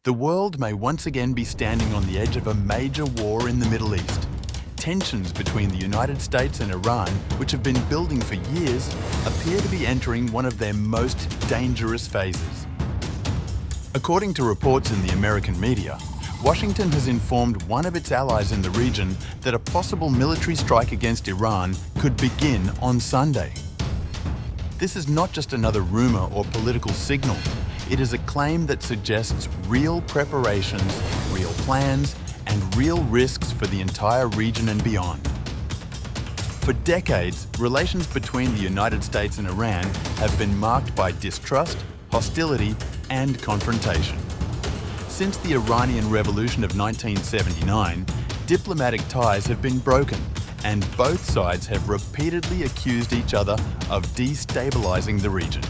The world may once again be standing on the edge of a major war in the Middle East. Tensions between the United States and Iran, which have been building for years, appear to be entering one of their most dangerous phases. According to reports in the American media, Washington has informed one of its allies in the region that a possible military strike against Iran could begin on Sunday. This is not just another rumor or political signal. It is a claim that suggests real preparations, real plans, and real risks for the entire region and beyond. For decades, relations between the United States and Iran have been marked by distrust, hostility, and confrontation. Since the Iranian Revolution of 1979, diplomatic ties have been broken, and both sides have repeatedly accused each other of destabilizing the region.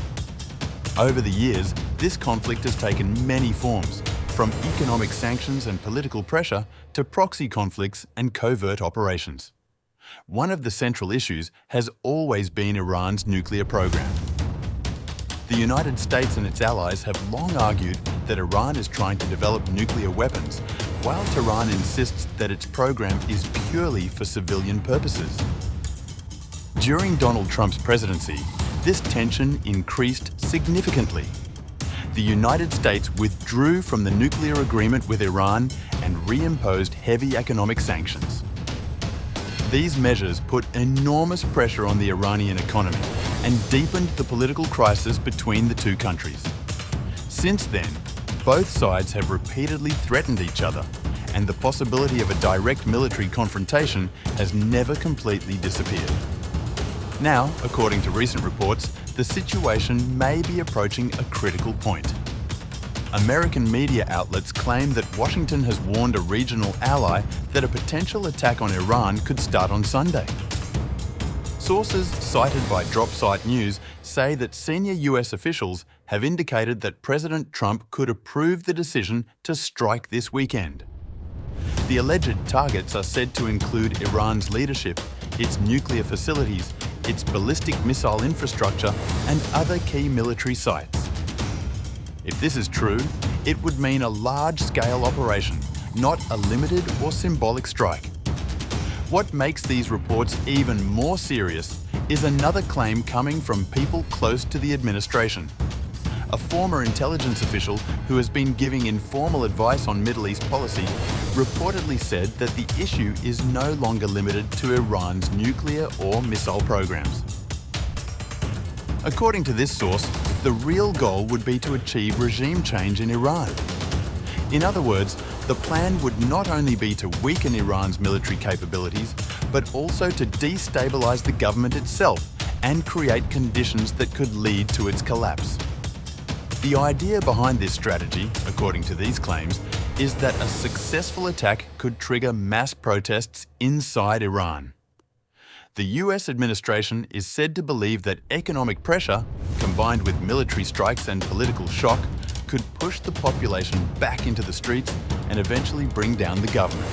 Over the years, this conflict has taken many forms, from economic sanctions and political pressure to proxy conflicts and covert operations. One of the central issues has always been Iran's nuclear program. The United States and its allies have long argued that Iran is trying to develop nuclear weapons, while Tehran insists that its program is purely for civilian purposes. During Donald Trump's presidency, this tension increased significantly. The United States withdrew from the nuclear agreement with Iran and reimposed heavy economic sanctions. These measures put enormous pressure on the Iranian economy and deepened the political crisis between the two countries. Since then, both sides have repeatedly threatened each other, and the possibility of a direct military confrontation has never completely disappeared. Now, according to recent reports, the situation may be approaching a critical point. American media outlets claim that Washington has warned a regional ally that a potential attack on Iran could start on Sunday. Sources cited by DropSite News say that senior US officials have indicated that President Trump could approve the decision to strike this weekend. The alleged targets are said to include Iran's leadership, its nuclear facilities, its ballistic missile infrastructure, and other key military sites. If this is true, it would mean a large-scale operation, not a limited or symbolic strike. What makes these reports even more serious is another claim coming from people close to the administration. A former intelligence official who has been giving informal advice on Middle East policy reportedly said that the issue is no longer limited to Iran's nuclear or missile programs. According to this source, the real goal would be to achieve regime change in Iran. In other words, the plan would not only be to weaken Iran's military capabilities, but also to destabilize the government itself and create conditions that could lead to its collapse. The idea behind this strategy, according to these claims, is that a successful attack could trigger mass protests inside Iran. The US administration is said to believe that economic pressure, combined with military strikes and political shock, could push the population back into the streets and eventually bring down the government.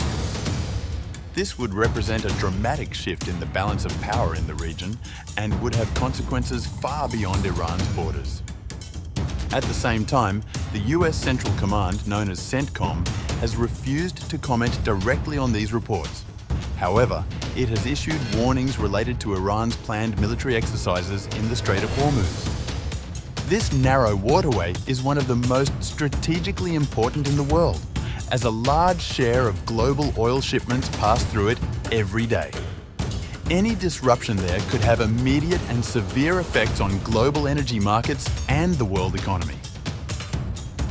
This would represent a dramatic shift in the balance of power in the region and would have consequences far beyond Iran's borders. At the same time, the US Central Command, known as CENTCOM, has refused to comment directly on these reports. However, it has issued warnings related to Iran's planned military exercises in the Strait of Hormuz. This narrow waterway is one of the most strategically important in the world, as a large share of global oil shipments pass through it every day. Any disruption there could have immediate and severe effects on global energy markets and the world economy.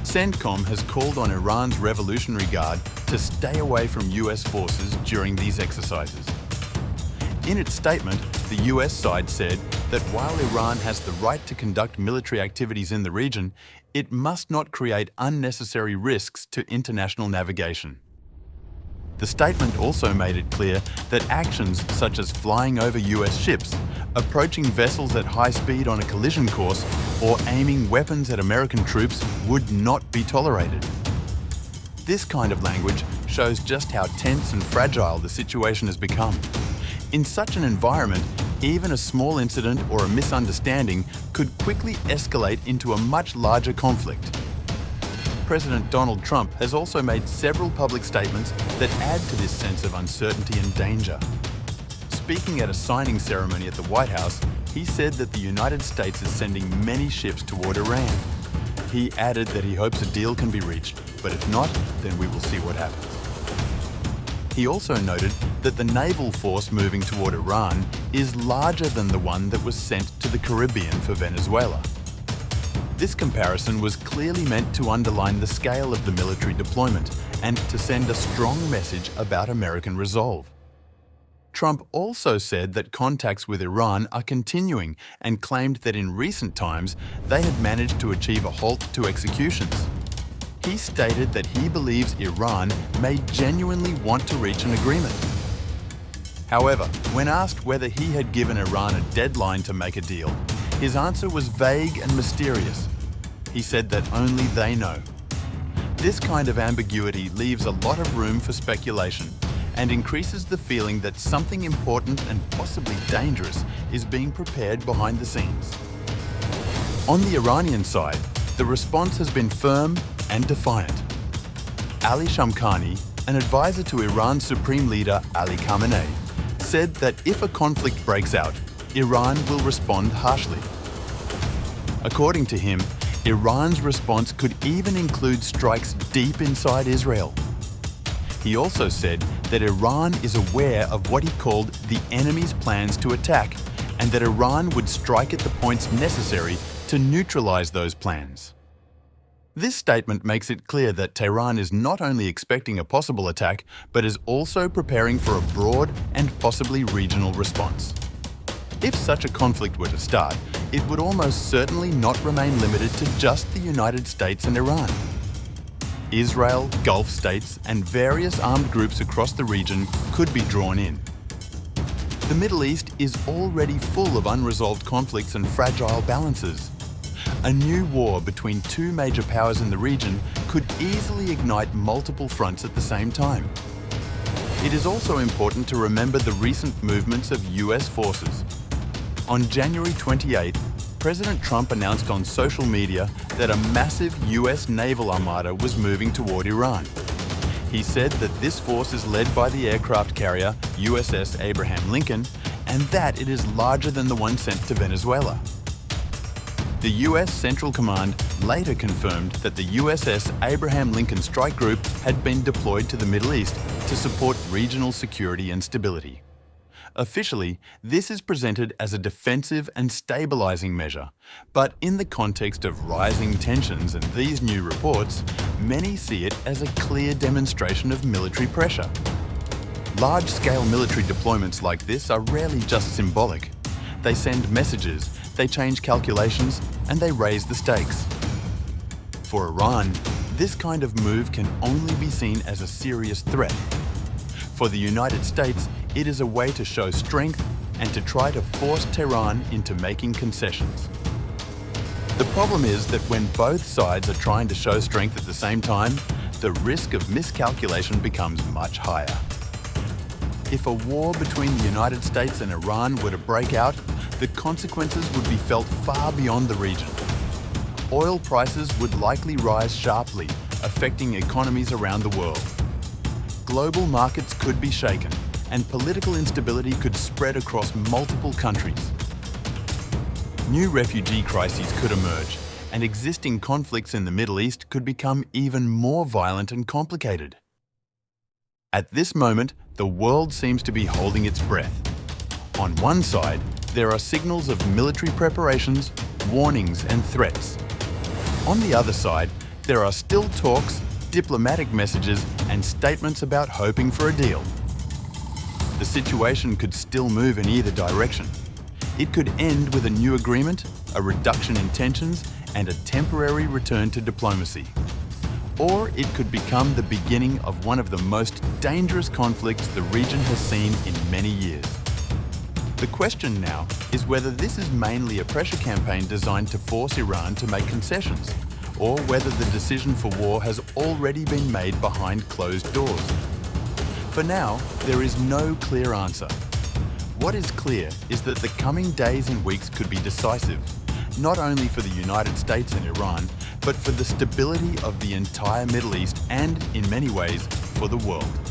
CENTCOM has called on Iran's Revolutionary Guard to stay away from US forces during these exercises. In its statement, the US side said that while Iran has the right to conduct military activities in the region, it must not create unnecessary risks to international navigation. The statement also made it clear that actions such as flying over US ships, approaching vessels at high speed on a collision course, or aiming weapons at American troops would not be tolerated. This kind of language shows just how tense and fragile the situation has become. In such an environment, even a small incident or a misunderstanding could quickly escalate into a much larger conflict. President Donald Trump has also made several public statements that add to this sense of uncertainty and danger. Speaking at a signing ceremony at the White House, he said that the United States is sending many ships toward Iran. He added that he hopes a deal can be reached, but if not, then we will see what happens. He also noted that the naval force moving toward Iran is larger than the one that was sent to the Caribbean for Venezuela. This comparison was clearly meant to underline the scale of the military deployment and to send a strong message about American resolve. Trump also said that contacts with Iran are continuing and claimed that in recent times they had managed to achieve a halt to executions. He stated that he believes Iran may genuinely want to reach an agreement. However, when asked whether he had given Iran a deadline to make a deal, his answer was vague and mysterious. He said that only they know. This kind of ambiguity leaves a lot of room for speculation and increases the feeling that something important and possibly dangerous is being prepared behind the scenes. On the Iranian side, the response has been firm and defiant. Ali Shamkhani, an advisor to Iran's Supreme Leader Ali Khamenei, said that if a conflict breaks out, Iran will respond harshly. According to him, Iran's response could even include strikes deep inside Israel. He also said that Iran is aware of what he called the enemy's plans to attack, and that Iran would strike at the points necessary to neutralize those plans. This statement makes it clear that Tehran is not only expecting a possible attack, but is also preparing for a broad and possibly regional response. If such a conflict were to start, it would almost certainly not remain limited to just the United States and Iran. Israel, Gulf states, and various armed groups across the region could be drawn in. The Middle East is already full of unresolved conflicts and fragile balances. A new war between two major powers in the region could easily ignite multiple fronts at the same time. It is also important to remember the recent movements of US forces. On January 28th, President Trump announced on social media that a massive US naval armada was moving toward Iran. He said that this force is led by the aircraft carrier USS Abraham Lincoln and that it is larger than the one sent to Venezuela. The US Central Command later confirmed that the USS Abraham Lincoln Strike Group had been deployed to the Middle East to support regional security and stability. Officially, this is presented as a defensive and stabilizing measure, but in the context of rising tensions and these new reports, many see it as a clear demonstration of military pressure. Large-scale military deployments like this are rarely just symbolic. They send messages, they change calculations, and they raise the stakes. For Iran, this kind of move can only be seen as a serious threat. For the United States, it is a way to show strength and to try to force Tehran into making concessions. The problem is that when both sides are trying to show strength at the same time, the risk of miscalculation becomes much higher. If a war between the United States and Iran were to break out, the consequences would be felt far beyond the region. Oil prices would likely rise sharply, affecting economies around the world. Global markets could be shaken, and political instability could spread across multiple countries. New refugee crises could emerge, and existing conflicts in the Middle East could become even more violent and complicated. At this moment, the world seems to be holding its breath. On one side, there are signals of military preparations, warnings, and threats. On the other side, there are still talks, diplomatic messages, and statements about hoping for a deal. The situation could still move in either direction. It could end with a new agreement, a reduction in tensions, and a temporary return to diplomacy. Or it could become the beginning of one of the most dangerous conflicts the region has seen in many years. The question now is whether this is mainly a pressure campaign designed to force Iran to make concessions, or whether the decision for war has already been made behind closed doors. For now, there is no clear answer. What is clear is that the coming days and weeks could be decisive, not only for the United States and Iran, but for the stability of the entire Middle East and, in many ways, for the world.